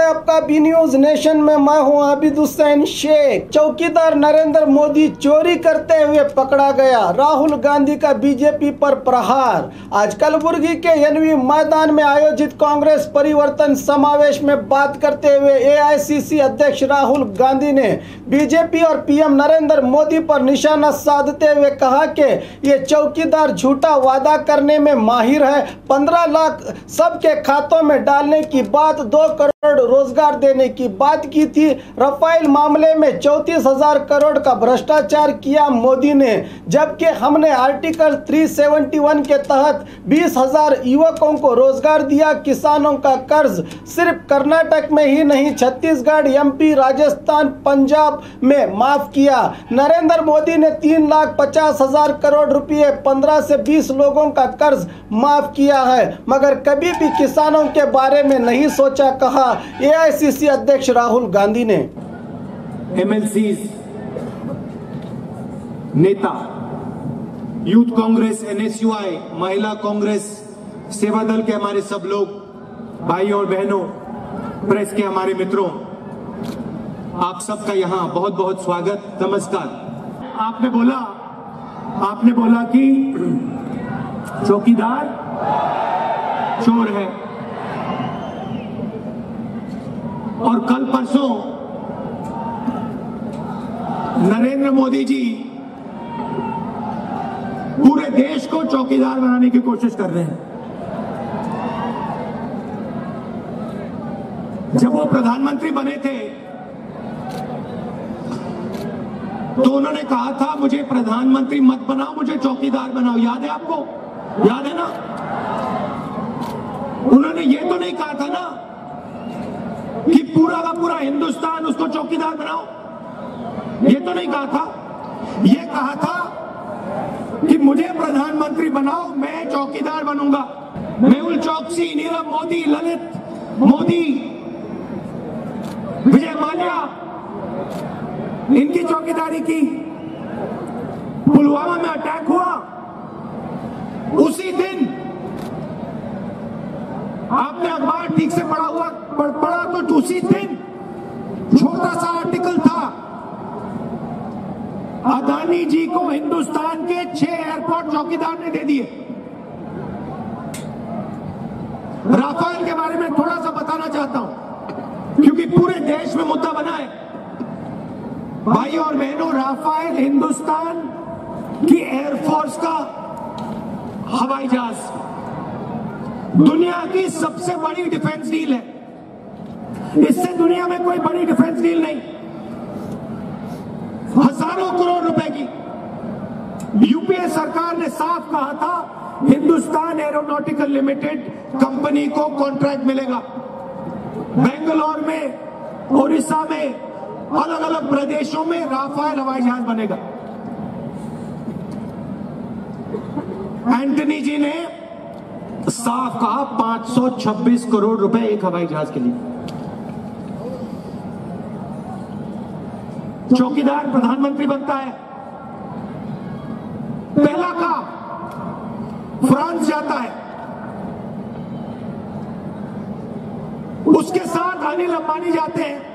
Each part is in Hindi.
आपका बी न्यूज नेशन में। मैं हूं आबिद हुसैन शेख। चौकीदार नरेंद्र मोदी चोरी करते हुए पकड़ा गया। राहुल गांधी का बीजेपी पर प्रहार। आज कलबुर्गी के एनवी मैदान में आयोजित कांग्रेस परिवर्तन समावेश में बात करते हुए एआईसीसी अध्यक्ष राहुल गांधी ने बीजेपी और पीएम नरेंद्र मोदी पर निशाना साधते हुए कहा कि ये चौकीदार झूठा वादा करने में माहिर है। 15 लाख सबके खातों में डालने की बात, 2 करोड़ रोजगार देने की बात की थी। राफेल मामले में 34,000 करोड़ का भ्रष्टाचार किया मोदी ने, जबकि हमने आर्टिकल 371 के तहत 20,000 युवकों को रोजगार दिया। किसानों का कर्ज सिर्फ कर्नाटक में ही नहीं, छत्तीसगढ़, एमपी, राजस्थान, पंजाब में माफ किया। नरेंद्र मोदी ने 3,50,000 करोड़ रुपए 15 से 20 लोगों का कर्ज माफ किया है, मगर कभी भी किसानों के बारे में नहीं सोचा, कहा एआईसीसी अध्यक्ष राहुल गांधी ने। एमएलसीज, नेता, यूथ कांग्रेस, एनएसयूआई, महिला कांग्रेस, सेवा दल के हमारे सब लोग, भाई और बहनों, प्रेस के हमारे मित्रों, आप सबका यहाँ बहुत बहुत स्वागत, नमस्कार। आपने बोला कि चौकीदार चोर है, और कल परसों नरेंद्र मोदी जी पूरे देश को चौकीदार बनाने की कोशिश कर रहे हैं। जब वो प्रधानमंत्री बने थे तो उन्होंने कहा था, मुझे प्रधानमंत्री मत बनाओ, मुझे चौकीदार बनाओ। याद है आपको? याद है ना? उन्होंने ये तो नहीं कहा था ना कि पूरा का पूरा हिंदुस्तान उसको चौकीदार बनाओ, ये तो नहीं कहा था। ये कहा था कि मुझे प्रधानमंत्री बनाओ, मैं चौकीदार बनूंगा। मेहुल चौकसी, नीरव मोदी, ललित मोदी, विजय माल्या, इनकी चौकीदारी की। पुलवामा में अटैक हुआ, उसी दिन आपने अखबार ठीक से पढ़ा तो उसी दिन छोटा सा आर्टिकल था, अदानी जी को हिंदुस्तान के 6 एयरपोर्ट चौकीदार ने दे दिए। राफेल के बारे में थोड़ा सा बताना चाहता हूं, क्योंकि पूरे देश में मुद्दा बना है। भाई और बहनों, राफेल हिंदुस्तान की एयरफोर्स का हवाई जहाज, दुनिया की सबसे बड़ी डिफेंस डील है। इससे दुनिया में कोई बड़ी डिफेंस डील नहीं, हजारों करोड़ रुपए की। यूपीए सरकार ने साफ कहा था, हिंदुस्तान एरोनॉटिकल लिमिटेड कंपनी को कॉन्ट्रैक्ट मिलेगा। बेंगलोर में, उड़ीसा में, अलग अलग प्रदेशों में राफेल हवाई जहाज बनेगा। एंटनी जी ने साफ कहा, 526 करोड़ रुपए एक हवाई जहाज के लिए। चौकीदार प्रधानमंत्री बनता है। पहला काम, फ्रांस जाता है, उसके साथ अनिल अंबानी जाते हैं।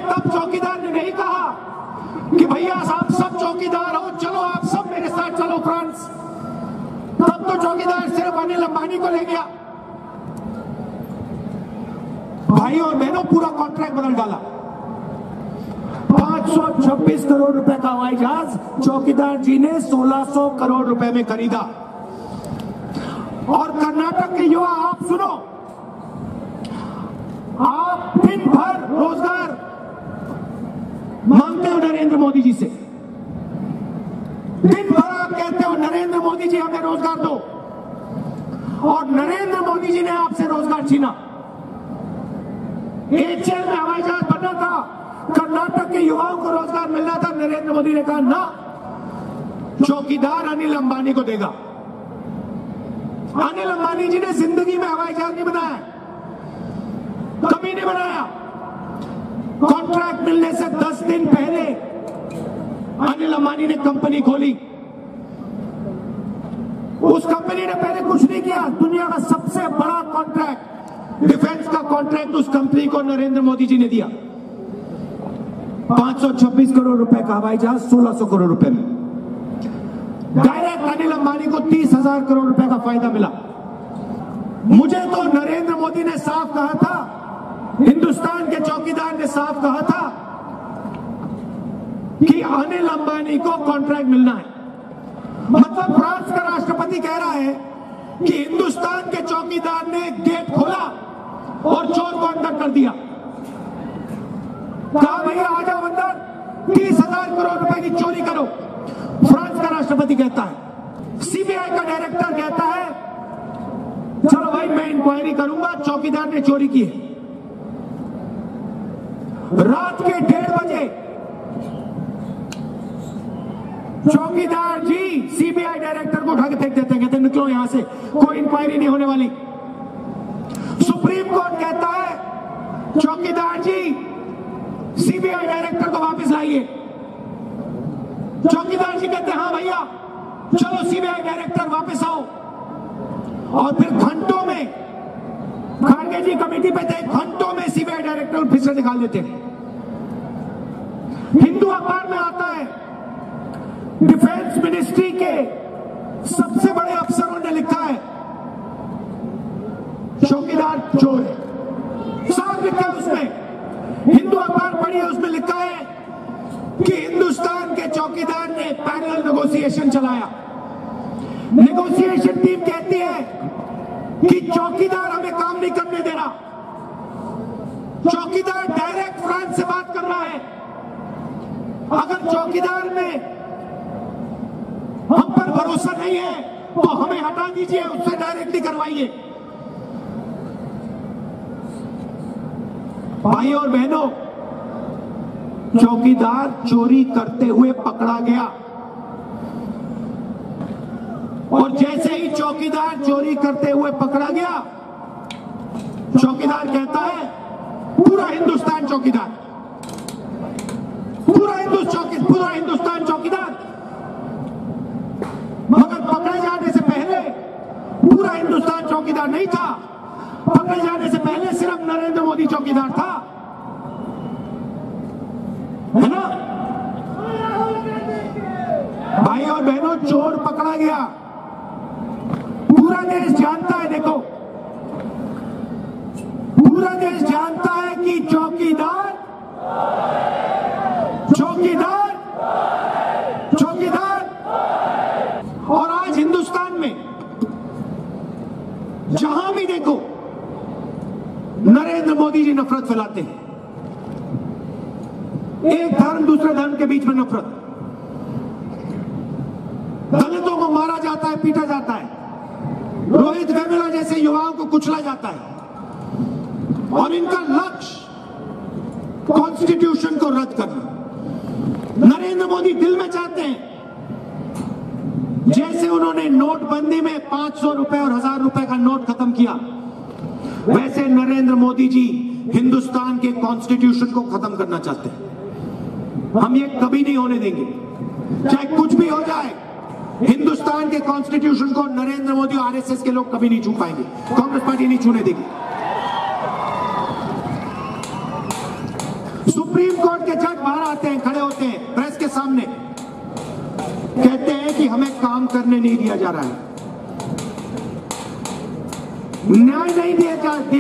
तब चौकीदार ने नहीं कहा कि भैया आप सब चौकीदार हो, चलो आप सब मेरे साथ चलो फ्रांस। तब तो चौकीदार सिर्फ अनिल अंबानी को ले गया। भाई और बहनों, पूरा कॉन्ट्रैक्ट बदल डाला। 526 करोड़ रुपए का हवाई जहाज चौकीदार जी ने 1600 करोड़ रुपए में खरीदा। और कर्नाटक के युवा, आप सुनो, आप दिन भर रोजगार मांगते हो नरेंद्र मोदी जी से। दिन भर आप कहते हो, नरेंद्र मोदी जी हमें रोजगार दो, और नरेंद्र मोदी जी ने आपसे रोजगार छीना। एचएल में हवाई जहाज बनना था, कर्नाटक के युवाओं को रोजगार मिलना था। नरेंद्र मोदी ने कहा ना, चौकीदार अनिल अंबानी को देगा। अनिल अंबानी जी ने जिंदगी में हवाई जहाज नहीं बनाया, कभी नहीं बनाया। कॉन्ट्रैक्ट मिलने से 10 दिन पहले अनिल अंबानी ने कंपनी खोली। उस कंपनी ने पहले कुछ नहीं किया। दुनिया का सबसे बड़ा कॉन्ट्रैक्ट, डिफेंस का कॉन्ट्रैक्ट उस कंपनी को नरेंद्र मोदी जी ने दिया। 526 करोड़ रुपए का हवाई जहाज 1600 करोड़ रुपए में। डायरेक्ट अनिल अंबानी को 30,000 करोड़ रुपए का फायदा मिला। मुझे तो नरेंद्र मोदी ने साफ कहा था, हिंदुस्तान के चौकीदार ने साफ कहा था कि अनिल अंबानी को कॉन्ट्रैक्ट मिलना है। मतलब फ्रांस का राष्ट्रपति कह रहा है कि हिंदुस्तान के चौकीदार ने गेट खोला और चोर को अंदर कर दिया। कहा भैया आ जाओ अंदर, 30,000 करोड़ रुपए की चोरी करो। फ्रांस का राष्ट्रपति कहता है। सीबीआई का डायरेक्टर कहता है चलो भाई मैं इंक्वायरी करूंगा, चौकीदार ने चोरी की है। रात के 1:30 बजे चौकीदार जी सीबीआई डायरेक्टर को उठा के फेंक देते हैं, कहते निकलो यहां से, कोई इंक्वायरी नहीं होने वाली। सुप्रीम कोर्ट कहता है चौकीदार जी सीबीआई डायरेक्टर को वापस लाइए। चौकीदार जी कहते हैं हाँ भैया चलो सीबीआई डायरेक्टर वापस आओ। और फिर घंटों में, खारगे जी कमेटी पे थे, घंटों में सीबीआई डायरेक्टर फिर से निकाल देते हैं। हिंदू अखबार में आता है डिफेंस मिनिस्ट्री के सबसे बड़े अफसरों ने लिखा है चौकीदार चोर है। साफ लिखा है उसमें, हिंदू अखबार पढ़ी है, उसमें लिखा है कि हिंदुस्तान के चौकीदार ने पैरेलल नेगोशिएशन चलाया। नेगोशिएशन टीम कहती है कि चौकीदार हमें काम नहीं करने दे रहा। चौकीदार डायरेक्ट फ्रांस से बात कर रहा है। अगर चौकीदार में हम पर भरोसा नहीं है तो हमें हटा दीजिए, उससे डायरेक्टली करवाइए। भाई और बहनों, चौकीदार चोरी करते हुए पकड़ा गया और जैसे ही चौकीदार चोरी करते हुए पकड़ा गया, चौकीदार कहता है पूरा हिंदुस्तान चौकीदार, पूरा हिंदुस्तान चौकीदार। मगर पकड़े जाने से पहले पूरा हिंदुस्तान चौकीदार नहीं था। पकड़े जाने से पहले सिर्फ नरेंद्र मोदी चौकीदार था, है ना? भाई और बहनों, चोर पकड़ा गया, पूरा देश जानता है। देखो, पूरा देश जानता है कि चौकीदार चौकीदार चौकीदार। और आज हिंदुस्तान में जहां भी देखो नरेंद्र मोदी जी नफरत फैलाते हैं। एक धर्म दूसरे धर्म के बीच में नफरत, दलितों को मारा जाता है, पीटा जाता है, रोहित वेमुला जैसे युवाओं को कुचला जाता है और इनका लक्ष्य कॉन्स्टिट्यूशन को रद्द करना। नरेंद्र मोदी दिल में चाहते हैं जैसे उन्होंने नोटबंदी में 500 रुपए और 1000 रुपए का नोट खत्म किया, वैसे नरेंद्र मोदी जी हिंदुस्तान के कॉन्स्टिट्यूशन को खत्म करना चाहते हैं। हम ये कभी नहीं होने देंगे, चाहे कुछ भी हो जाए। हिंदुस्तान के कॉन्स्टिट्यूशन को नरेंद्र मोदी और आरएसएस के लोग कभी नहीं छू पाएंगे, कांग्रेस पार्टी नहीं छूने देगी। सुप्रीम कोर्ट के जज बाहर आते हैं, खड़े होते हैं प्रेस के सामने, कहते हैं कि हमें काम करने नहीं दिया जा रहा है, न्याय नहीं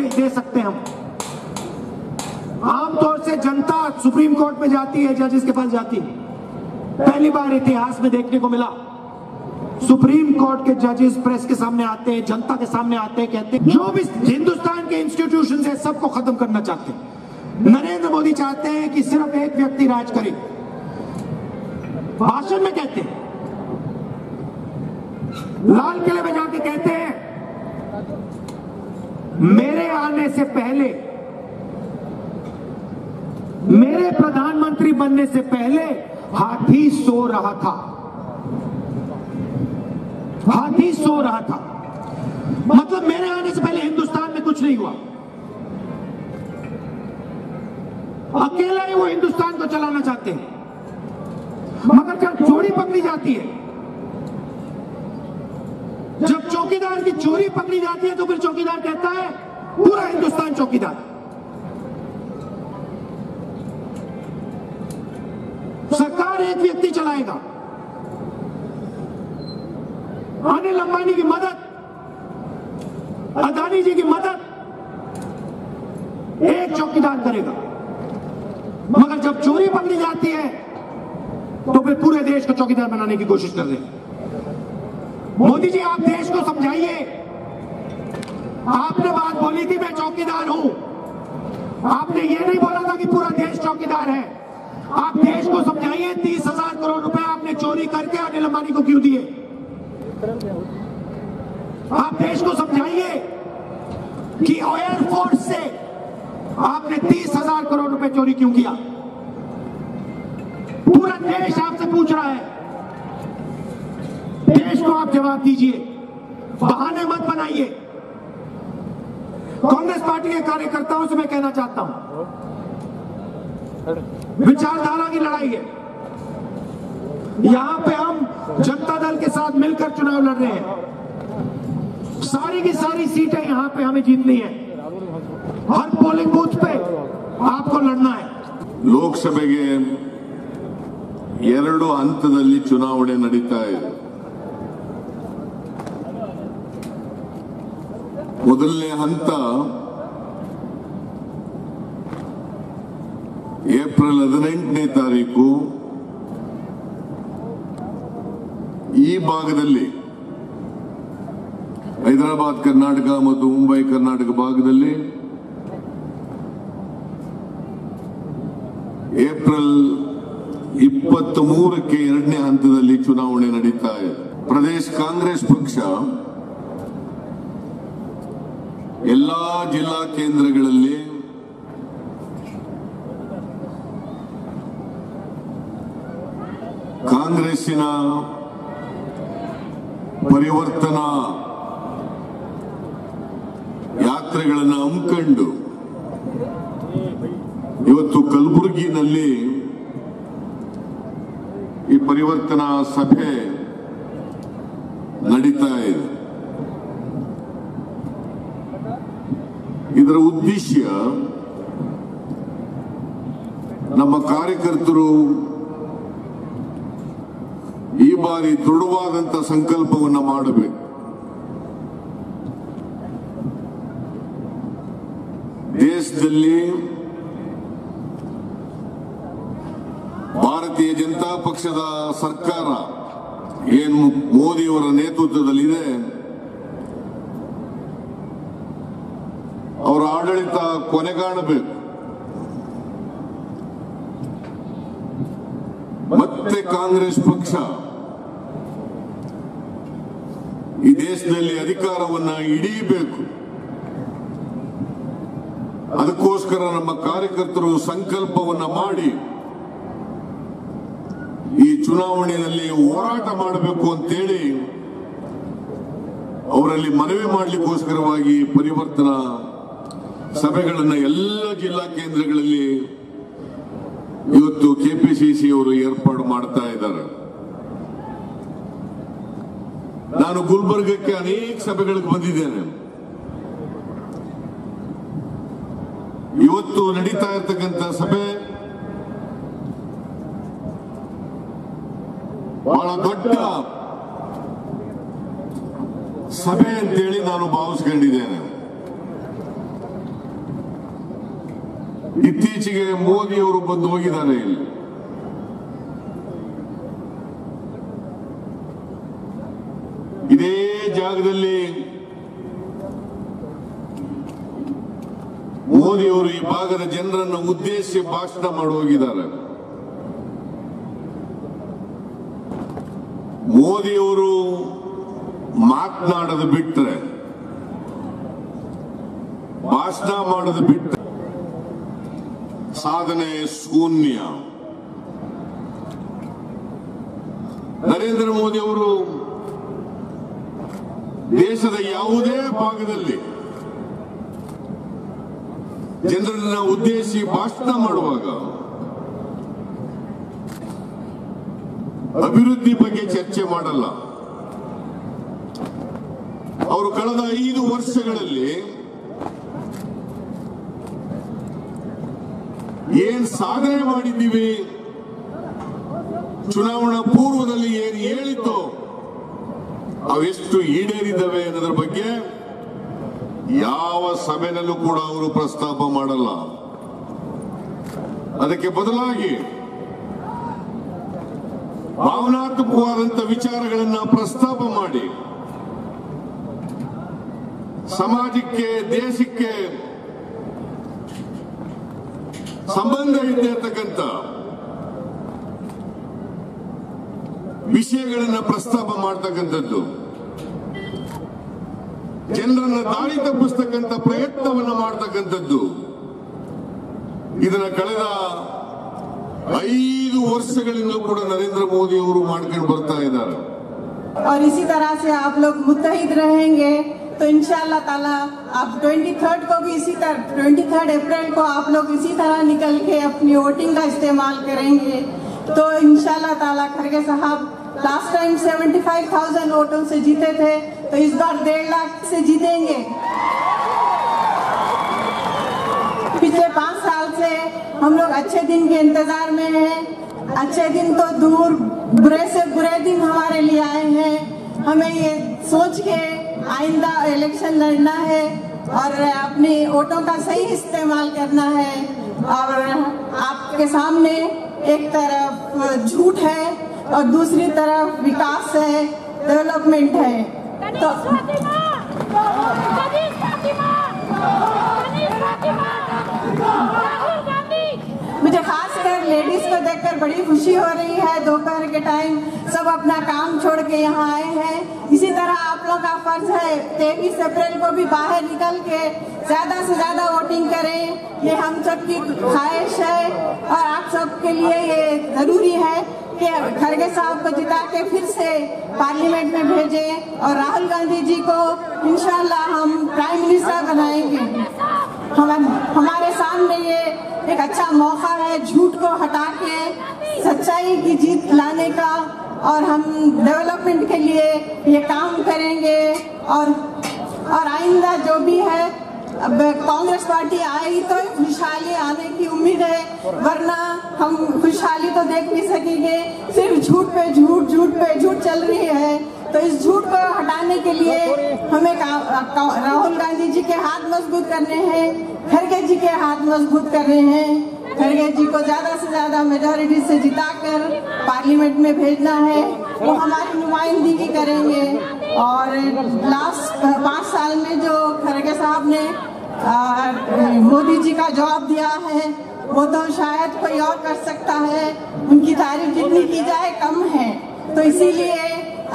दे सकते हम। आमतौर से जनता सुप्रीम कोर्ट में जाती है, जजेस के पास जाती है। पहली बार इतिहास में देखने को मिला सुप्रीम कोर्ट के जजेस प्रेस के सामने आते हैं, जनता के सामने आते हैं, कहते हैं जो भी हिंदुस्तान के इंस्टीट्यूशन है सबको खत्म करना चाहते हैं। नरेंद्र मोदी चाहते हैं कि सिर्फ एक व्यक्ति राज करे। भाषण में कहते हैं, लाल किले में जाके कहते हैं मेरे आने से पहले, मेरे प्रधानमंत्री बनने से पहले हाथी सो रहा था, हाथी सो रहा था। मतलब मेरे आने से पहले हिंदुस्तान में कुछ नहीं हुआ, अकेला ही वो हिंदुस्तान को चलाना चाहते हैं। मगर जब चोरी पकड़ी जाती है जब चौकीदार की चोरी पकड़ी जाती है तो फिर चौकीदार कहता है पूरा हिंदुस्तान चौकीदार। सरकार एक व्यक्ति चलाएगा, अनिल अंबानी की मदद, अदानी जी की मदद एक चौकीदार करेगा, मगर जब चोरी पकड़ी जाती है तो फिर पूरे देश को चौकीदार बनाने की कोशिश कर रहे हैं। मोदी जी, आप देश को समझाइए। आपने बात बोली थी मैं चौकीदार हूं, आपने ये नहीं बोला था कि पूरा देश चौकीदार है। आप देश को समझाइए 30,000 करोड़ रुपए आपने चोरी करके अनिल अंबानी को क्यों दिए। आप देश को समझाइए कि एयरफोर्स से आपने 30,000 करोड़ रुपए चोरी क्यों किया। पूरा देश आपसे पूछ रहा है, देश को आप जवाब दीजिए, बहाने मत बनाइए। कांग्रेस पार्टी के कार्यकर्ताओं से मैं कहना चाहता हूं, विचारधारा की लड़ाई है। यहां पे हम जनता दल के साथ मिलकर चुनाव लड़ रहे हैं। सारी की सारी सीटें यहां पे हमें जीतनी है। हर पोलिंग बूथ पे आपको लड़ना है। ಲೋಕಸಭೆಗೆ 2 ಹಂತದಲ್ಲಿ ಚುನಾವಣೆ ನಡೀತಾ ಇದೆ. ಮೊದಲನೇ ಹಂತ ಏಪ್ರಿಲ್ 18ನೇ ತಾರೀಕು ಈ ಭಾಗದಲ್ಲಿ ಹೈದರಾಬಾದ್ ಕರ್ನಾಟಕ ಮತ್ತು ಮುಂಬೈ ಕರ್ನಾಟಕ ಭಾಗದಲ್ಲಿ ಏಪ್ರಿಲ್ 23ಕ್ಕೆ 2ನೇ ಹಂತದಲ್ಲಿ ಚುನಾವಣೆ ನಡೀತಾ ಇದೆ. ಪ್ರದೇಶ ಕಾಂಗ್ರೆಸ್ ಪಕ್ಷ ಎಲ್ಲಾ ಜಿಲ್ಲಾ ಕೇಂದ್ರಗಳಲ್ಲಿ ಕಾಂಗ್ರೆಸ್ಸಿನ ಪರಿವರ್ತನಾ ಯಾತ್ರೆಗಳನ್ನು ಹಮ್ಮಿಕೊಂಡು ಇವತ್ತು ಕಲಬುರಗಿನಲ್ಲಿ ಈ ಪರಿವರ್ತನಾ ಸಭೆ ನಡೀತಾ ಇದೆ. ಇದರ ಉದ್ದೇಶ ನಮ್ಮ ಕಾರ್ಯಕರ್ತರು ಈ ಬಾರಿ ದೃಢವಾದಂತ ಸಂಕಲ್ಪವನ್ನು ಮಾಡಬೇಕು. ದೇಶದಲ್ಲಿ ಭಾರತೀಯ ಜನತಾ ಪಕ್ಷದ ಸರ್ಕಾರ ಏನು ಮೋದಿಯವರ ನೇತೃತ್ವದಲ್ಲಿದೆ, ಅವರ ಆಡಳಿತ ಕೊನೆಗಾಣಬೇಕು. ಮತ್ತೆ ಕಾಂಗ್ರೆಸ್ ಪಕ್ಷ ಈ ದೇಶದಲ್ಲಿ ಅಧಿಕಾರವನ್ನ ಹಿಡಿಯಬೇಕು. ಅದಕ್ಕೋಸ್ಕರ ನಮ್ಮ ಕಾರ್ಯಕರ್ತರು ಸಂಕಲ್ಪವನ್ನ ಮಾಡಿ ಈ ಚುನಾವಣೆಯಲ್ಲಿ ಹೋರಾಟ ಮಾಡಬೇಕು ಅಂತೇಳಿ ಅವರಲ್ಲಿ ಮನವಿ ಮಾಡಲಿಕ್ಕೋಸ್ಕರವಾಗಿ ಪರಿವರ್ತನಾ ಸಭೆಗಳನ್ನು ಎಲ್ಲ ಜಿಲ್ಲಾ ಕೇಂದ್ರಗಳಲ್ಲಿ ಇವತ್ತು ಕೆಪಿಸಿಸಿ ಅವರು ಏರ್ಪಾಡು ಮಾಡ್ತಾ ಇದ್ದಾರೆ. ನಾನು ಗುಲ್ಬರ್ಗಕ್ಕೆ ಅನೇಕ ಸಭೆಗಳಿಗೆ ಬಂದಿದ್ದೇನೆ. ಇವತ್ತು ನಡೀತಾ ಇರತಕ್ಕಂಥ ಸಭೆ ಬಹಳ ದೊಡ್ಡ ಸಭೆ ಅಂತೇಳಿ ನಾನು ಭಾವಿಸ್ಕೊಂಡಿದ್ದೇನೆ. ಇತ್ತೀಚೆಗೆ ಮೋದಿ ಅವರು ಬಂದು ಹೋಗಿದ್ದಾರೆ ಇಲ್ಲಿ. ಇದೇ ಜಾಗದಲ್ಲಿ ಮೋದಿ ಅವರು ಈ ಭಾಗದ ಜನರನ್ನು ಉದ್ದೇಶಿಸಿ ಭಾಷಣ ಮಾಡಿ ಹೋಗಿದ್ದಾರೆ. ಮೋದಿಯವರು ಮಾತನಾಡೋದು ಬಿಟ್ಟರೆ, ಭಾಷಣ ಮಾಡೋದು ಬಿಟ್ಟರೆ ಸಾಧನೆ ಶೂನ್ಯ. ನರೇಂದ್ರ ಮೋದಿ ಅವರು ದೇಶದ ಯಾವುದೇ ಭಾಗದಲ್ಲಿ ಜನರನ್ನ ಉದ್ದೇಶಿಸಿ ಭಾಷಣ ಮಾಡುವಾಗ ಅಭಿವೃದ್ಧಿ ಬಗ್ಗೆ ಚರ್ಚೆ ಮಾಡಲ್ಲ, ಅವರು ಕಳೆದ 5 ವರ್ಷಗಳಲ್ಲಿ ಏನ್ ಸಾಧನೆ ಮಾಡಿದ್ದೀವಿ, ಚುನಾವಣಾ ಪೂರ್ವದಲ್ಲಿ ಏನು ಹೇಳಿತ್ತು ಅವೆಷ್ಟು ಈಡೇರಿದ್ದಾವೆ ಅನ್ನೋದ್ರ ಬಗ್ಗೆ ಯಾವ ಸಭೆಯಲ್ಲೂ ಕೂಡ ಅವರು ಪ್ರಸ್ತಾಪ ಮಾಡಲ್ಲ. ಅದಕ್ಕೆ ಬದಲಾಗಿ ಭಾವನಾತ್ಮಕವಾದಂತ ವಿಚಾರಗಳನ್ನ ಪ್ರಸ್ತಾಪ ಮಾಡಿ ಸಮಾಜಕ್ಕೆ, ದೇಶಕ್ಕೆ ಸಂಬಂಧ ಇದ್ದಿರತಕ್ಕಂಥ ವಿಷಯಗಳನ್ನ ಪ್ರಸ್ತಾಪ ಮಾಡ್ತಕ್ಕಂಥದ್ದು, ಜನರನ್ನ ದಾರಿ ತಪ್ಪಿಸ್ತಕ್ಕಂಥ ಪ್ರಯತ್ನವನ್ನ ಮಾಡ್ತಕ್ಕಂಥದ್ದು, ಇದನ್ನ ಕಳೆದ 5 ವರ್ಷಗಳಿಂದಲೂ ಕೂಡ ನರೇಂದ್ರ मोदी ಅವರು ಮಾಡ್ಕೊಂಡು ಬರ್ತಾ ಇದ್ದಾರೆ. और इसी तरह से आप लोग मुत्तहिद रहेंगे तो इंशाअल्लाह ताला आप 23rd को भी इसी तरह 23rd अप्रैल को आप लोग इसी तरह निकल के अपनी वोटिंग का इस्तेमाल करेंगे तो इंशाअल्लाह ताला खरगे साहब लास्ट टाइम 75,000 वोटों से जीते थे तो इस बार 1.5 लाख से जीतेंगे। पिछले 5 साल से हम लोग अच्छे दिन के इंतजार में हैं। अच्छे दिन तो दूर, बुरे से बुरे दिन हमारे लिए आए हैं। हमें ये सोच के आइंदा इलेक्शन लड़ना है और अपने वोटों का सही इस्तेमाल करना है। और आपके सामने एक तरफ झूठ है और दूसरी तरफ विकास है, डेवलपमेंट है। तो मुझे खासकर लेडीज को देखकर बड़ी खुशी हो रही है। दोपहर के टाइम सब अपना काम छोड़ के यहाँ आए हैं। इसी तरह आप लोग का फर्ज है 23 अप्रैल को भी बाहर निकल के ज्यादा से ज्यादा वोटिंग करें। ये हम सब की ख्वाहिश है और आप सब के लिए ये जरूरी है कि खरगे साहब को जिता के फिर से पार्लियामेंट में भेजें और राहुल गांधी जी को इंशाल्लाह हम प्राइम मिनिस्टर बनाएंगे। हमारे सामने ये एक अच्छा मौका है झूठ को हटा के सच्चाई की जीत लाने का और हम डेवलपमेंट के लिए ये काम करेंगे। और आइंदा जो भी है, अब कांग्रेस पार्टी आई तो खुशहाली आने की उम्मीद है, वरना हम खुशहाली तो देख नहीं सकेंगे। सिर्फ झूठ पे झूठ चल रही है। तो इस झूठ को हटाने के लिए हमें राहुल गांधी जी के हाथ मजबूत करने हैं, खरगे जी के हाथ मजबूत करने हैं। खरगे जी को ज्यादा से ज्यादा मेजोरिटी से जिताकर पार्लियामेंट में भेजना है। वो हमारी नुमाइंदगी करेंगे। और लास्ट 5 साल में जो खरगे साहब ने मोदी जी का जवाब दिया है वो तो शायद कोई और कर सकता है। उनकी तारीफ जितनी की जाए कम है। तो इसीलिए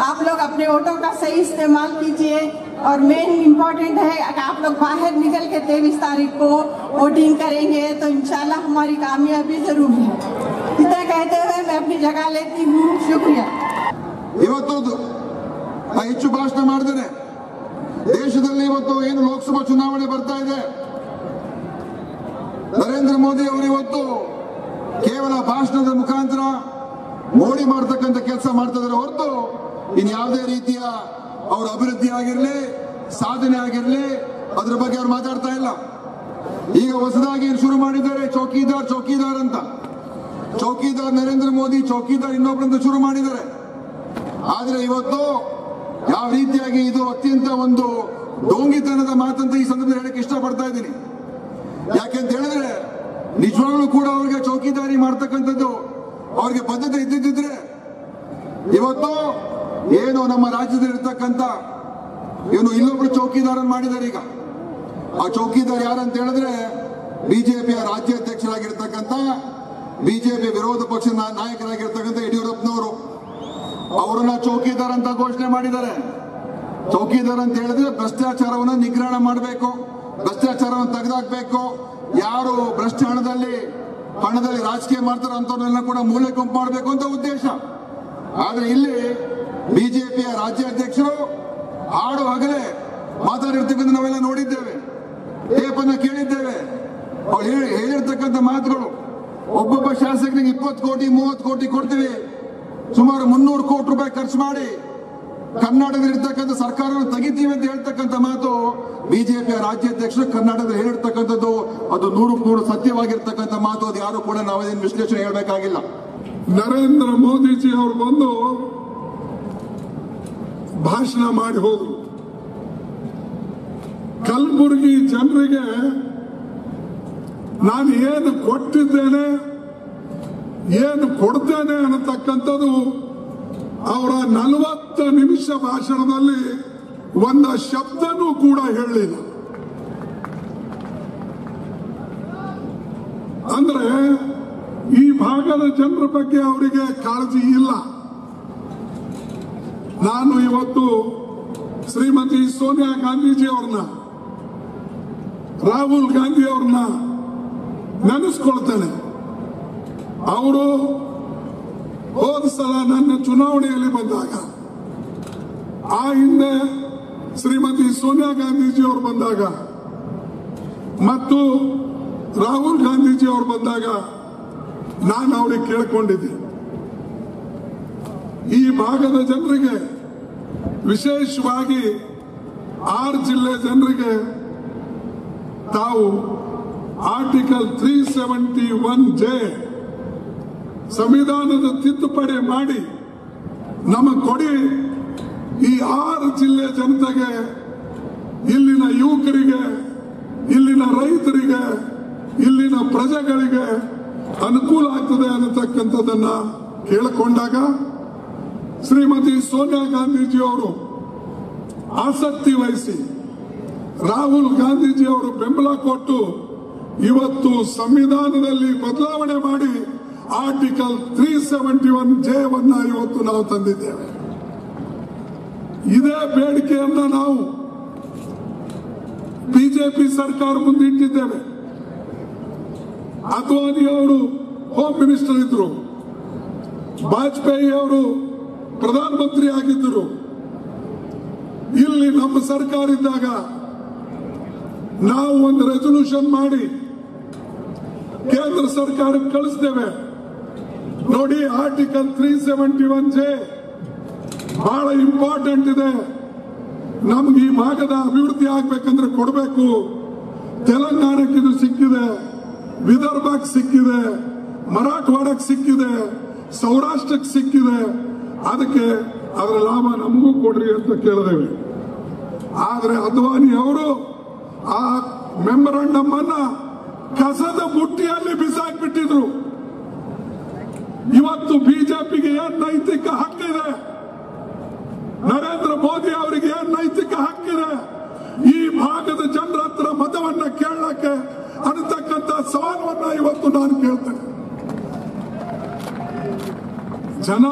आप लोग अपने वोटों का सही इस्तेमाल कीजिए। और मेन इम्पोर्टेंट है कि आप लोग बाहर निकल के 23 तारीख को वोटिंग करेंगे तो इंशाल्लाह हमारी कामयाबी जरूर है। इतना कहते हुए मैं अपनी जगह लेती हूँ। शुक्रिया। ಇವತ್ತು ಹೆಚ್ಚು ಭಾಷಣ ಮಾಡಿದರೆ ದೇಶದಲ್ಲಿ ಇವತ್ತು ಏನು ಲೋಕಸಭಾ ಚುನಾವಣೆ ಬರ್ತಾ ಇದೆ, ನರೇಂದ್ರ ಮೋದಿ ಅವರು ಇವತ್ತು ಕೇವಲ ಭಾಷಣದ ಮುಖಾಂತರ ಮೋಡಿ ಮಾಡತಕ್ಕಂಥ ಕೆಲಸ ಮಾಡ್ತಾ ಇದ್ದಾರೆ ಹೊರತು ಇನ್ಯಾವುದೇ ರೀತಿಯ ಅವರ ಅಭಿವೃದ್ಧಿ ಆಗಿರಲಿ, ಸಾಧನೆ ಆಗಿರಲಿ ಅದರ ಬಗ್ಗೆ ಅವ್ರು ಮಾತಾಡ್ತಾ ಇಲ್ಲ. ಈಗ ಹೊಸದಾಗಿ ಶುರು ಮಾಡಿದ್ದಾರೆ ಚೌಕಿದಾರ್ ಅಂತ. ಚೌಕಿದಾರ್ ನರೇಂದ್ರ ಮೋದಿ, ಚೌಕಿದಾರ್ ಇನ್ನೊಬ್ಬರಿಂದ ಶುರು ಮಾಡಿದ್ದಾರೆ. ಆದ್ರೆ ಇವತ್ತು ಯಾವ ರೀತಿಯಾಗಿ ಇದು ಅತ್ಯಂತ ಒಂದು ಡೋಂಗಿತನದ ಮಾತಂತ ಈ ಸಂದರ್ಭದಲ್ಲಿ ಹೇಳಕ್ಕೆ ಇಷ್ಟಪಡ್ತಾ ಇದ್ದೀನಿ. ಯಾಕೆಂತ ಹೇಳಿದ್ರೆ ನಿಜವಾಗ್ಲೂ ಕೂಡ ಅವ್ರಿಗೆ ಚೌಕಿದಾರಿ ಮಾಡ್ತಕ್ಕಂಥದ್ದು ಅವ್ರಿಗೆ ಬದ್ಧತೆ ಇದ್ದಿದ್ರೆ ಇವತ್ತು ಏನು ನಮ್ಮ ರಾಜ್ಯದಲ್ಲಿ ಇರ್ತಕ್ಕಂಥ ಏನು ಇಲ್ಲೊಬ್ರು ಚೌಕಿದಾರನ್ ಮಾಡಿದ್ದಾರೆ. ಈಗ ಆ ಚೌಕಿದಾರ್ ಯಾರಂತ ಹೇಳಿದ್ರೆ ಬಿಜೆಪಿಯ ರಾಜ್ಯಾಧ್ಯಕ್ಷರಾಗಿರ್ತಕ್ಕಂಥ, ಬಿಜೆಪಿ ವಿರೋಧ ಪಕ್ಷ ನಾಯಕರಾಗಿರ್ತಕ್ಕಂಥ ಯಡಿಯೂರಪ್ಪನವರು ಅವರನ್ನ ಚೌಕಿದಾರ್ ಅಂತ ಘೋಷಣೆ ಮಾಡಿದ್ದಾರೆ. ಚೌಕಿದಾರ್ ಅಂತ ಹೇಳಿದ್ರೆ ಭ್ರಷ್ಟಾಚಾರವನ್ನು ನಿಗ್ರಹಣ ಮಾಡಬೇಕು, ಭ್ರಷ್ಟಾಚಾರವನ್ನು ತೆಗೆದಾಕಬೇಕು. ಯಾರು ಭ್ರಷ್ಟ ಹಣದಲ್ಲಿ ರಾಜಕೀಯ ಮಾಡ್ತಾರೋ ಅಂತವ್ರನ್ನೆಲ್ಲ ಕೂಡ ಮೂಲೆ ಗುಂಪು ಮಾಡಬೇಕು ಅಂತ ಉದ್ದೇಶ. ಆದ್ರೆ ಇಲ್ಲಿ ಬಿಜೆಪಿಯ ರಾಜ್ಯಾಧ್ಯಕ್ಷರು ಹಾಡು ಹಗಲೇ ಮಾತಾಡಿರ್ತಕ್ಕಂಥ ನಾವೆಲ್ಲ ನೋಡಿದ್ದೇವೆ, ಟೇಪನ್ನ ಕೇಳಿದ್ದೇವೆ. ಅವ್ರು ಹೇಳಿರ್ತಕ್ಕಂಥ ಮಾತುಗಳು, ಒಬ್ಬೊಬ್ಬ ಶಾಸಕರಿಗೆ 20 ಕೋಟಿ 30 ಕೋಟಿ ಕೊಡ್ತೀವಿ, ಸುಮಾರು 300 ಕೋಟಿ ರೂಪಾಯಿ ಖರ್ಚು ಮಾಡಿ ಕರ್ನಾಟಕದಲ್ಲಿರ್ತಕ್ಕಂಥ ಸರ್ಕಾರವನ್ನು ತೆಗಿತೀವಿ ಅಂತ ಹೇಳ್ತಕ್ಕಂಥ ಮಾತು ಬಿಜೆಪಿಯ ರಾಜ್ಯಾಧ್ಯಕ್ಷರು ಕರ್ನಾಟಕದಲ್ಲಿ ಹೇಳಿರ್ತಕ್ಕಂಥದ್ದು ಅದು 100% ಸತ್ಯವಾಗಿರ್ತಕ್ಕಂಥ ಮಾತು. ಅದು ಯಾರು ಕೂಡ ನಾವೇನು ವಿಶ್ಲೇಷಣೆ ಹೇಳಬೇಕಾಗಿಲ್ಲ. ನರೇಂದ್ರ ಮೋದಿಜಿ ಅವರು ಬಂದು ಭಾಷಣ ಮಾಡಿ ಹೋದ್ರು. ಕಲಬುರಗಿ ಜನರಿಗೆ ನಾನು ಏನು ಕೊಟ್ಟಿದ್ದೇನೆ ಏನು ಕೊಡ್ತೇನೆ ಅನ್ನತಕ್ಕಂಥದ್ದು ಅವರ 40 ನಿಮಿಷ ಭಾಷಣದಲ್ಲಿ ಒಂದು ಶಬ್ದನೂ ಕೂಡ ಹೇಳಲಿಲ್ಲ. ಅಂದ್ರೆ ಈ ಭಾಗದ ಜನರ ಬಗ್ಗೆ ಅವರಿಗೆ ಕಾಳಜಿ ಇಲ್ಲ. ನಾನು ಇವತ್ತು ಶ್ರೀಮತಿ ಸೋನಿಯಾ ಗಾಂಧೀಜಿ ಅವ್ರನ್ನ, ರಾಹುಲ್ ಗಾಂಧಿ ಅವ್ರನ್ನ ನೆನೆಸ್ಕೊಳ್ತೇನೆ. ಅವರು ಹೋದ ಸಲ ನನ್ನ ಚುನಾವಣೆಯಲ್ಲಿ ಬಂದಾಗ, ಆ ಹಿಂದೆ ಶ್ರೀಮತಿ ಸೋನಿಯಾ ಗಾಂಧೀಜಿ ಅವರು ಬಂದಾಗ ಮತ್ತು ರಾಹುಲ್ ಗಾಂಧೀಜಿ ಅವರು ಬಂದಾಗ ನಾನು ಅವರಿಗೆ ಕೇಳಿಕೊಂಡಿದ್ದೆ, ಈ ಭಾಗದ ಜನರಿಗೆ, ವಿಶೇಷವಾಗಿ 6 ಜಿಲ್ಲೆ ಜನರಿಗೆ ತಾವು ಆರ್ಟಿಕಲ್ 371J ಸಂವಿಧಾನದ ತಿದ್ದುಪಡಿ ಮಾಡಿ ನಮಗೆ ಕೊಡಿ. ಈ 6 ಜಿಲ್ಲೆ ಜನತೆಗೆ, ಇಲ್ಲಿನ ಯುವಕರಿಗೆ, ಇಲ್ಲಿನ ರೈತರಿಗೆ, ಇಲ್ಲಿನ ಪ್ರಜೆಗಳಿಗೆ ಅನುಕೂಲ ಆಗ್ತದೆ ಅನ್ನತಕ್ಕಂಥದ್ದನ್ನ ಕೇಳಿಕೊಂಡಾಗ ಶ್ರೀಮತಿ ಸೋನಿಯಾ ಗಾಂಧೀಜಿ ಅವರು ಆಸಕ್ತಿ ವಹಿಸಿ, ರಾಹುಲ್ ಗಾಂಧೀಜಿ ಅವರು ಬೆಂಬಲ ಕೊಟ್ಟು ಇವತ್ತು ಸಂವಿಧಾನದಲ್ಲಿ ಬದಲಾವಣೆ ಮಾಡಿ ಆರ್ಟಿಕಲ್ 371J ಇವತ್ತು ನಾವು ತಂದಿದ್ದೇವೆ. ಇದೇ ಬೇಡಿಕೆಯನ್ನ ನಾವು ಬಿಜೆಪಿ ಸರ್ಕಾರ ಮುಂದೆ ಇಟ್ಟಿದ್ದೇವೆ. ಅದ್ವಾನಿ ಅವರು ಹೋಮ್ ಮಿನಿಸ್ಟರ್ ಇದ್ರು, ವಾಜಪೇಯಿ ಅವರು ಪ್ರಧಾನಮಂತ್ರಿ ಆಗಿದ್ದರು. ಇಲ್ಲಿ ನಮ್ಮ ಸರ್ಕಾರ ಇದ್ದಾಗ ನಾವು ಒಂದು ರೆಸಲ್ಯೂಷನ್ ಮಾಡಿ ಕೇಂದ್ರ ಸರ್ಕಾರಕ್ಕೆ ಕಳಿಸ್ತೇವೆ. ನೋಡಿ, ಆರ್ಟಿಕಲ್ 371J ಬಹಳ ಇಂಪಾರ್ಟೆಂಟ್ ಇದೆ. ನಮ್ಗೆ ಈ ಭಾಗದ ಅಭಿವೃದ್ಧಿ ಆಗ್ಬೇಕಂದ್ರೆ ಕೊಡಬೇಕು. ತೆಲಂಗಾಣಕ್ಕೆ ಇದು ಸಿಕ್ಕಿದೆ, ವಿದರ್ಭಕ್ಕೆ ಸಿಕ್ಕಿದೆ, ಮರಾಠವಾಡಕ್ಕೆ ಸಿಕ್ಕಿದೆ, ಸೌರಾಷ್ಟ್ರಕ್ಕೆ ಸಿಕ್ಕಿದೆ. ಅದಕ್ಕೆ ಅದರ ಲಾಭ ನಮಗೂ ಕೊಡ್ರಿ ಅಂತ ಕೇಳಿದೇವೆ. ಆದ್ರೆ ಅದ್ವಾನಿ ಅವರು ಆ ಮೆಮೊರಾಂಡಮ್ ಅನ್ನ ಕಸದ ಬುಟ್ಟಿಯಲ್ಲಿ ಬಿಸಾಕ್ಬಿಟ್ಟಿದ್ರು. ಇವತ್ತು ಬಿಜೆಪಿಗೆ ಏನ್ ನೈತಿಕ ಹಕ್ಕಿದೆ? ನರೇಂದ್ರ ಮೋದಿ ಅವರಿಗೆ ಏನ್ ನೈತಿಕ ಹಕ್ಕಿದೆ ಈ ಭಾಗದ ಜನರ ಹತ್ರ ಮತವನ್ನ ಕೇಳಕ್ಕೆ ಅನ್ನತಕ್ಕಂಥ ಸವಾಲನ್ನ ಇವತ್ತು ನಾನು ಕೇಳ್ತೇನೆ. ಜನ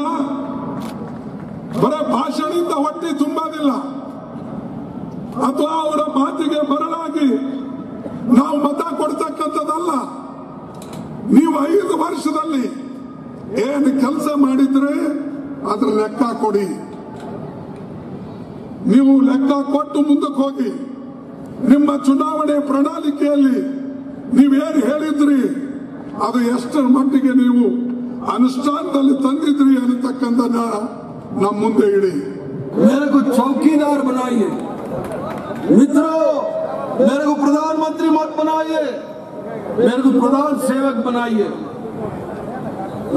ಬರೀ ಭಾಷಣದಿಂದ ಹೊಟ್ಟೆ ತುಂಬೋದಿಲ್ಲ, ಅಥವಾ ಅವರ ಮಾತಿಗೆ ಮರಳಾಗಿ ನಾವು ಮತ ಕೊಡ್ತಕ್ಕಂಥದ್ದಲ್ಲ. ನೀವು 5 ವರ್ಷದಲ್ಲಿ ಏನು ಕೆಲಸ ಮಾಡಿದ್ರೆ ಅದ್ರ ಲೆಕ್ಕ ಕೊಡಿ. ನೀವು ಲೆಕ್ಕ ಕೊಟ್ಟು ಮುಂದಕ್ಕೆ ಹೋಗಿ. ನಿಮ್ಮ ಚುನಾವಣೆ ಪ್ರಣಾಳಿಕೆಯಲ್ಲಿ ನೀವೇನು ಹೇಳಿದ್ರಿ ಅದು ಎಷ್ಟರ ಮಟ್ಟಿಗೆ ನೀವು ಅನುಷ್ಠಾನದಲ್ಲಿ ತಂದಿದ್ರಿ ಅನ್ನತಕ್ಕಂಥದ್ದನ್ನ ನಮ್ಮ ಮುಂದೆ ಇಡಿ. मेरे को चौकीदार बनाइए मित्रों, मेरे को प्रधानमंत्री मत बनाइए, मेरे को प्रधान सेवक बनाइए.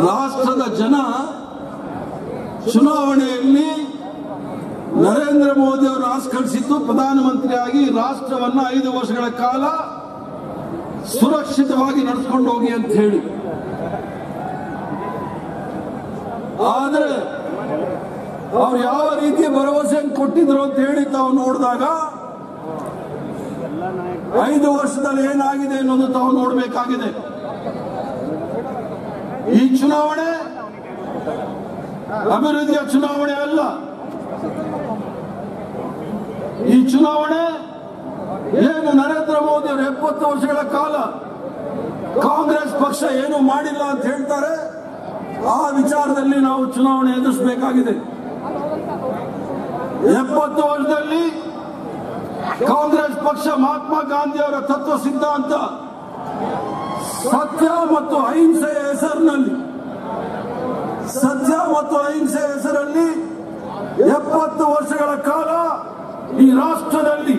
ರಾಷ್ಟ್ರದ ಜನ ಚುನಾವಣೆಯಲ್ಲಿ ನರೇಂದ್ರ ಮೋದಿ ಅವರು ಆಸ್ಕರಿಸಿದ್ದು ಪ್ರಧಾನಮಂತ್ರಿಯಾಗಿ ರಾಷ್ಟ್ರವನ್ನ 5 ವರ್ಷಗಳ ಕಾಲ ಸುರಕ್ಷಿತವಾಗಿ ನಡೆಸಿಕೊಂಡು ಹೋಗಿ ಅಂತ ಹೇಳಿ. ಆದ್ರೆ ಅವ್ರು ಯಾವ ರೀತಿಯ ಭರವಸೆಯನ್ನು ಕೊಟ್ಟಿದ್ರು ಅಂತ ಹೇಳಿ ತಾವು ನೋಡಿದಾಗ 5 ವರ್ಷದಲ್ಲಿ ಏನಾಗಿದೆ ಅನ್ನೋದು ತಾವು ನೋಡಬೇಕಾಗಿದೆ. ಈ ಚುನಾವಣೆ ಅಭಿವೃದ್ಧಿಯ ಚುನಾವಣೆ ಅಲ್ಲ. ಈ ಚುನಾವಣೆ ಏನು ನರೇಂದ್ರ ಮೋದಿ ಅವರು 70 ವರ್ಷಗಳ ಕಾಲ ಕಾಂಗ್ರೆಸ್ ಪಕ್ಷ ಏನು ಮಾಡಿಲ್ಲ ಅಂತ ಹೇಳ್ತಾರೆ, ಆ ವಿಚಾರದಲ್ಲಿ ನಾವು ಚುನಾವಣೆ ಎದುರಿಸಬೇಕಾಗಿದೆ. 70 ವರ್ಷದಲ್ಲಿ ಕಾಂಗ್ರೆಸ್ ಪಕ್ಷ ಮಹಾತ್ಮ ಗಾಂಧಿ ಅವರ ತತ್ವ ಸಿದ್ಧಾಂತ ಸತ್ಯ ಮತ್ತು ಅಹಿಂಸೆಯ ಹೆಸರಿನಲ್ಲಿ 70 ವರ್ಷಗಳ ಕಾಲ ಈ ರಾಷ್ಟ್ರದಲ್ಲಿ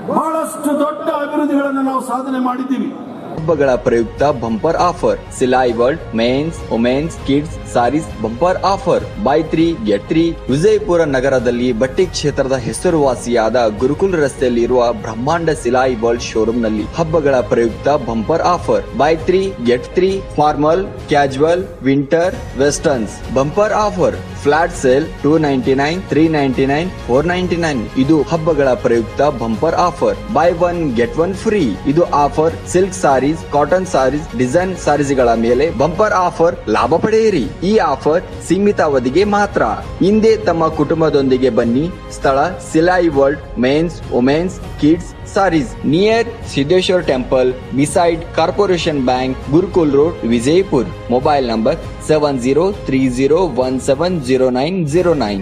ಬಹಳಷ್ಟು ದೊಡ್ಡ ಅಭಿವೃದ್ಧಿಗಳನ್ನು ನಾವು ಸಾಧನೆ ಮಾಡಿದ್ದೀವಿ. ಹಬ್ಬಗಳ ಪ್ರಯುಕ್ತ bumper offer Silai world men's women's kids sarees bumper offer buy 3 get 3. Vijayapura ನಗರದಲ್ಲಿ ಬಟ್ಟೆ ಕ್ಷೇತ್ರದ ಹೆಸರುವಾಸಿಯಾದ ಗುರುಕುಲ್ ರಸ್ತೆಯಲ್ಲಿ ಇರುವ ಬ್ರಹ್ಮಾಂಡ ಸಿಲಾಯಿ ವರ್ಲ್ಡ್ ಶೋರೂಮ್ ನಲ್ಲಿ ಹಬ್ಬಗಳ ಪ್ರಯುಕ್ತ bumper offer buy 3 get 3 formal casual winter westerns bumper offer flat sale 299 399 499. ಇದು ಹಬ್ಬಗಳ ಪ್ರಯುಕ್ತ bumper offer buy 1 get 1 free. ಇದು offer silk sarees cotton sarees design ಸಾರೀಸ್ಗಳ ಮೇಲೆ ಬಂಪರ್ ಆಫರ್ ಲಾಭ ಪಡೆಯಿರಿ. ಈ ಆಫರ್ ಸೀಮಿತ ಅವಧಿಗೆ ಮಾತ್ರ. ಹಿಂದೆ ತಮ್ಮ ಕುಟುಂಬದೊಂದಿಗೆ ಬನ್ನಿ. ಸ್ಥಳ Silai world men's women's kids sarees near Siddheshwara temple beside corporation bank Gurukul road Vijayapura. Mobile number 7030170909.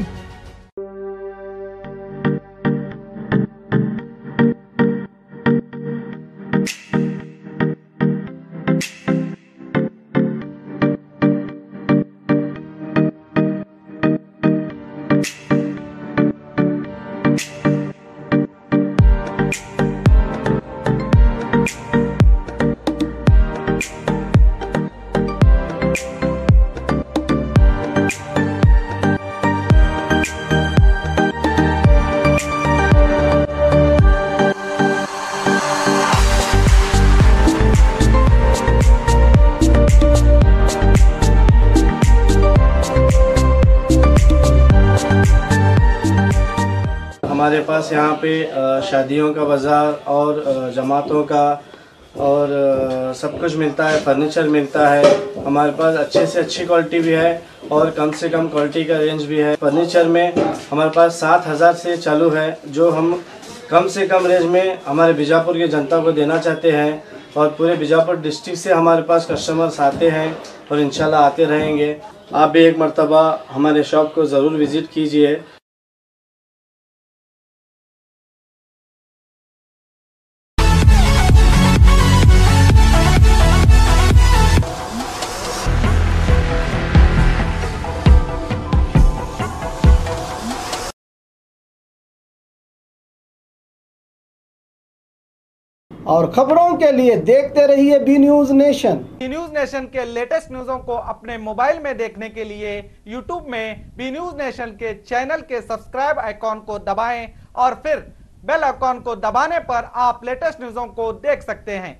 हमारे पास यहाँ पे शादियों का बाज़ार और जमातों का और सब कुछ मिलता है. फर्नीचर मिलता है. हमारे पास अच्छे से अच्छी क्वालिटी भी है और कम से कम क्वालिटी का रेंज भी है. फर्नीचर में हमारे पास 7,000 से चालू है, जो हम कम से कम रेंज में हमारे बीजापुर की जनता को देना चाहते हैं. और पूरे बीजापुर डिस्ट्रिक्ट से हमारे पास कस्टमर्स आते हैं और इंशाल्लाह आते रहेंगे. आप भी एक मर्तबा हमारे शॉप को ज़रूर विज़िट कीजिए. और खबरों के लिए देखते रहिए B news nation. B news nation के लेटेस्ट न्यूज़ों को अपने मोबाइल में देखने के लिए यूट्यूब में बी न्यूज नेशन के चैनल के सब्सक्राइब आइकॉन को दबाएं और फिर बेल आइकॉन को दबाने पर आप लेटेस्ट न्यूज़ों को देख सकते हैं.